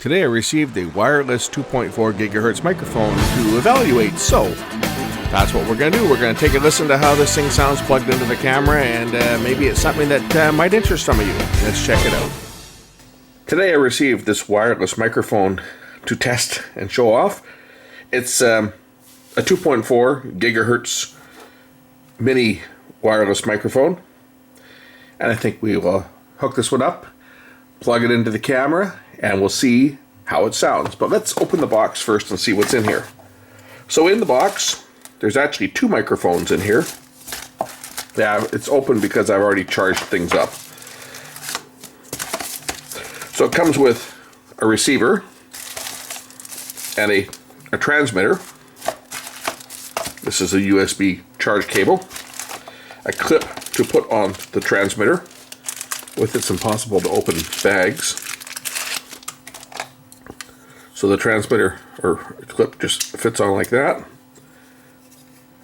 Today I received a wireless 2.4 gigahertz microphone to evaluate, so that's what we're going to do. We're going to take a listen to how this thing sounds plugged into the camera, and maybe it's something that might interest some of you. Let's check it out. Today I received this wireless microphone to test and show off. It's a 2.4 gigahertz mini wireless microphone, and I think we will hook this one up, plug it into the camera, and we'll see how it sounds. But let's open the box first and see what's in here. So in the box, there's actually two microphones in here. Yeah, it's open because I've already charged things up. So it comes with a receiver and a transmitter. This is a USB charge cable, a clip to put on the transmitter. With it's impossible to open bags. So the transmitter or clip just fits on like that.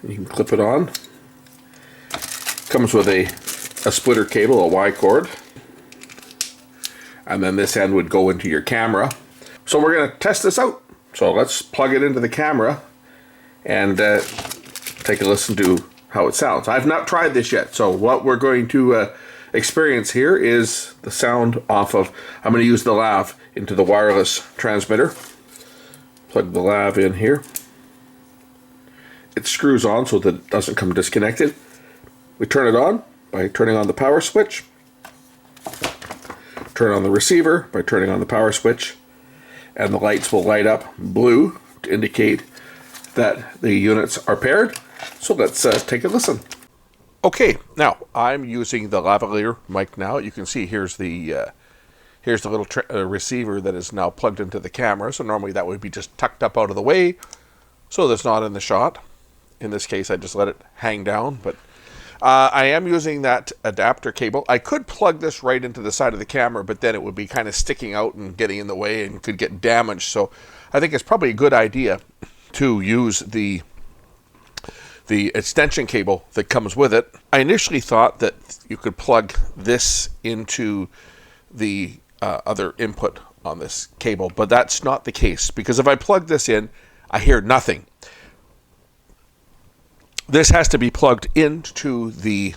You can clip it on. Comes with a splitter cable, a Y cord. And then this end would go into your camera. So we're going to test this out. So let's plug it into the camera and take a listen to how it sounds. I've not tried this yet, so what we're going to experience here is the sound off of, I'm going to use the lav into the wireless transmitter. Plug the lav in here. It screws on so that it doesn't come disconnected. We turn it on by turning on the power switch. Turn on the receiver by turning on the power switch, and the lights will light up blue to indicate that the units are paired. So let's take a listen. Okay, now I'm using the Lavalier mic now. You can see here's the little receiver that is now plugged into the camera. So normally that would be just tucked up out of the way, so that's not in the shot. In this case, I just let it hang down, but I am using that adapter cable. I could plug this right into the side of the camera, but then it would be kind of sticking out and getting in the way and could get damaged. So I think it's probably a good idea to use the extension cable that comes with it. I initially thought that you could plug this into the other input on this cable, but that's not the case, because if I plug this in, I hear nothing. This has to be plugged into the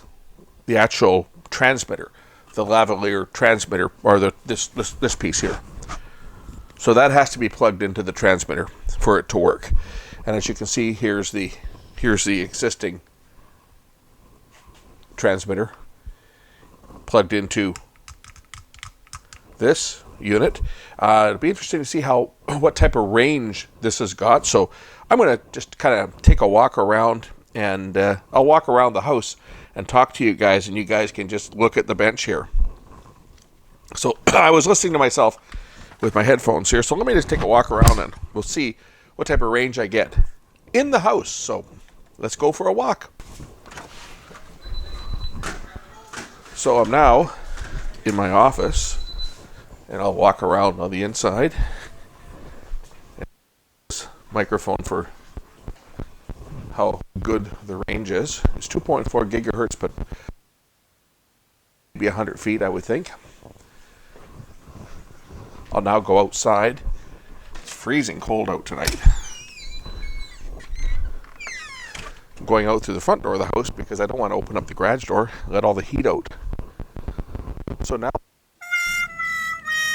actual transmitter, the Lavalier transmitter, or this piece here. So that has to be plugged into the transmitter for it to work. And as you can see, here's the existing transmitter plugged into this unit. It'll be interesting to see what type of range this has got. So I'm going to just kind of take a walk around, and I'll walk around the house and talk to you guys, and you guys can just look at the bench here. So I was listening to myself with my headphones here, so let me just take a walk around and we'll see what type of range I get in the house. So let's go for a walk. So I'm now in my office, and I'll walk around on the inside. This microphone for how good the range is. It's 2.4 gigahertz, but maybe 100 feet, I would think. I'll now go outside. It's freezing cold out tonight. I'm going out through the front door of the house because I don't want to open up the garage door and let all the heat out. So now,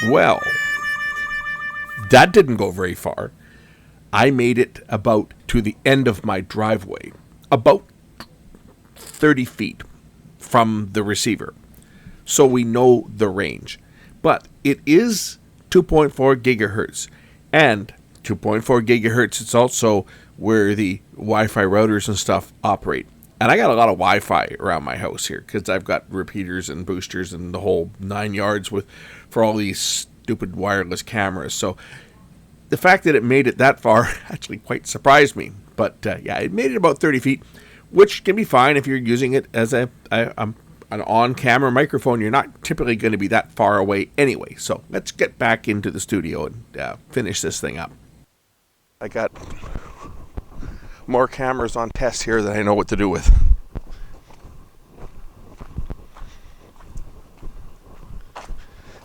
well, that didn't go very far. I made it about to the end of my driveway, about 30 feet from the receiver. So we know the range. But it is 2.4 gigahertz. And 2.4 gigahertz, it's also where the Wi-Fi routers and stuff operate. And I got a lot of Wi-Fi around my house here because I've got repeaters and boosters and the whole 9 yards for all these stupid wireless cameras. So the fact that it made it that far actually quite surprised me. But yeah, it made it about 30 feet, which can be fine if you're using it as an on-camera microphone. You're not typically going to be that far away anyway. So let's get back into the studio and finish this thing up. I got more cameras on test here that I know what to do with.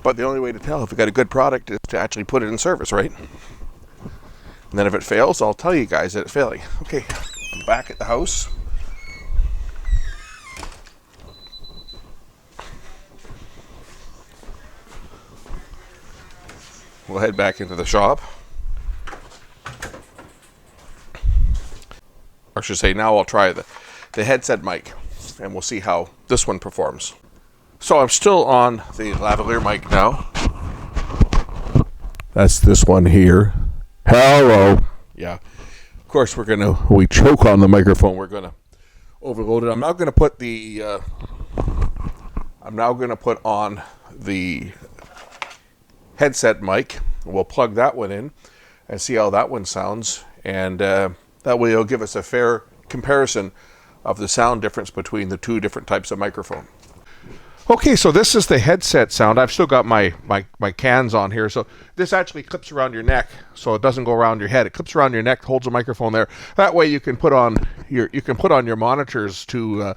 But the only way to tell if we got a good product is to actually put it in service, right? And then if it fails, I'll tell you guys that it's failing. Okay, I'm back at the house. We'll head back into the shop. Or I should say, now I'll try the headset mic, and we'll see how this one performs. So I'm still on the lavalier mic now. That's this one here. Hello. Yeah. Of course, we choke on the microphone. We're gonna overload it. I'm now gonna put on the headset mic. We'll plug that one in and see how that one sounds, and that way it'll give us a fair comparison of the sound difference between the two different types of microphone. Okay, so this is the headset sound. I've still got my cans on here, so this actually clips around your neck, so it doesn't go around your head. It clips around your neck, holds the microphone there. That way you can put on your monitors to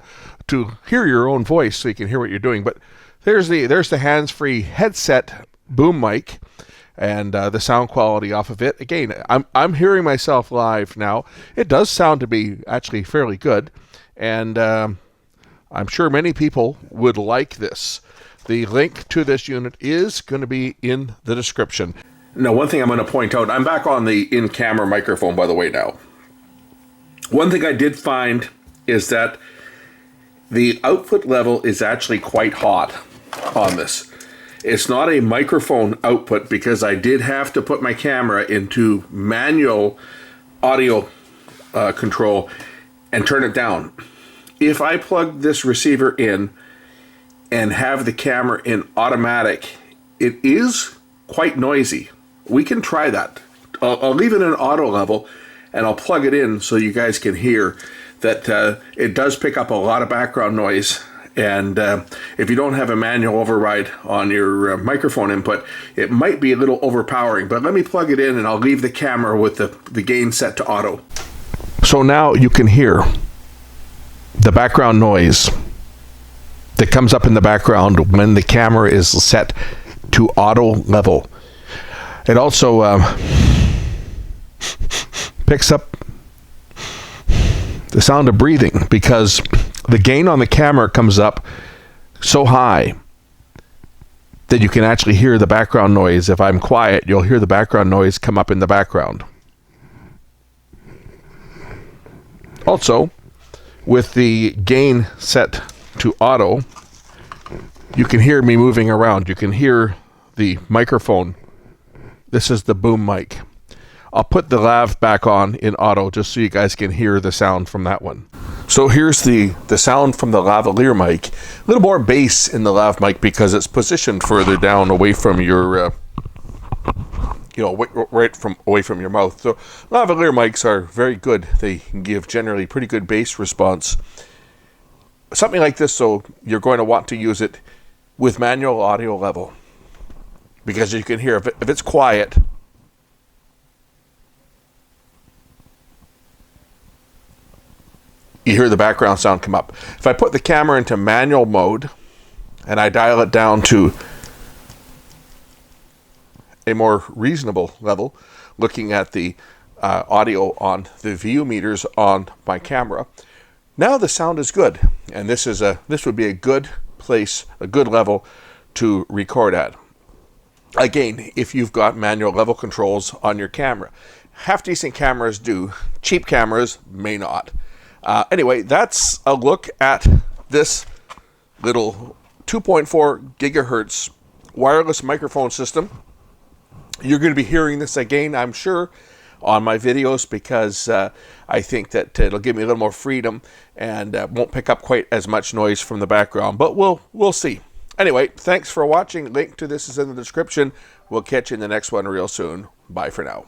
hear your own voice, so you can hear what you're doing. But there's the hands-free headset boom mic, and the sound quality off of it. Again, I'm hearing myself live now. It does sound to be actually fairly good, and I'm sure many people would like this. The link to this unit is going to be in the description. Now, one thing I'm going to point out, I'm back on the in-camera microphone, by the way, now. One thing I did find is that the output level is actually quite hot on this. It's not a microphone output because I did have to put my camera into manual audio control and turn it down. If I plug this receiver in and have the camera in automatic, it is quite noisy. We can try that. I'll leave it in auto level and I'll plug it in so you guys can hear that it does pick up a lot of background noise. And if you don't have a manual override on your microphone input, it might be a little overpowering. But let me plug it in and I'll leave the camera with the gain set to auto. So now you can hear the background noise that comes up in the background when the camera is set to auto level. It also picks up the sound of breathing because the gain on the camera comes up so high that you can actually hear the background noise. If I'm quiet, you'll hear the background noise come up in the background. Also, with the gain set to auto, you can hear me moving around. You can hear the microphone. This is the boom mic. I'll put the lav back on in auto just so you guys can hear the sound from that one. So here's the sound from the lavalier mic. A little more bass in the lav mic because it's positioned further down away from your away from your mouth. So lavalier mics are very good. They can give generally pretty good bass response. Something like this, so you're going to want to use it with manual audio level because you can hear if it's quiet, you hear the background sound come up. If I put the camera into manual mode and I dial it down to a more reasonable level, looking at the audio on the view meters on my camera, now the sound is good, and this would be a good place, a good level to record at. Again, if you've got manual level controls on your camera, half decent cameras do, cheap cameras may not. Anyway, that's a look at this little 2.4 gigahertz wireless microphone system. You're going to be hearing this again, I'm sure, on my videos because I think that it'll give me a little more freedom and won't pick up quite as much noise from the background. But we'll see. Anyway, thanks for watching. Link to this is in the description. We'll catch you in the next one real soon. Bye for now.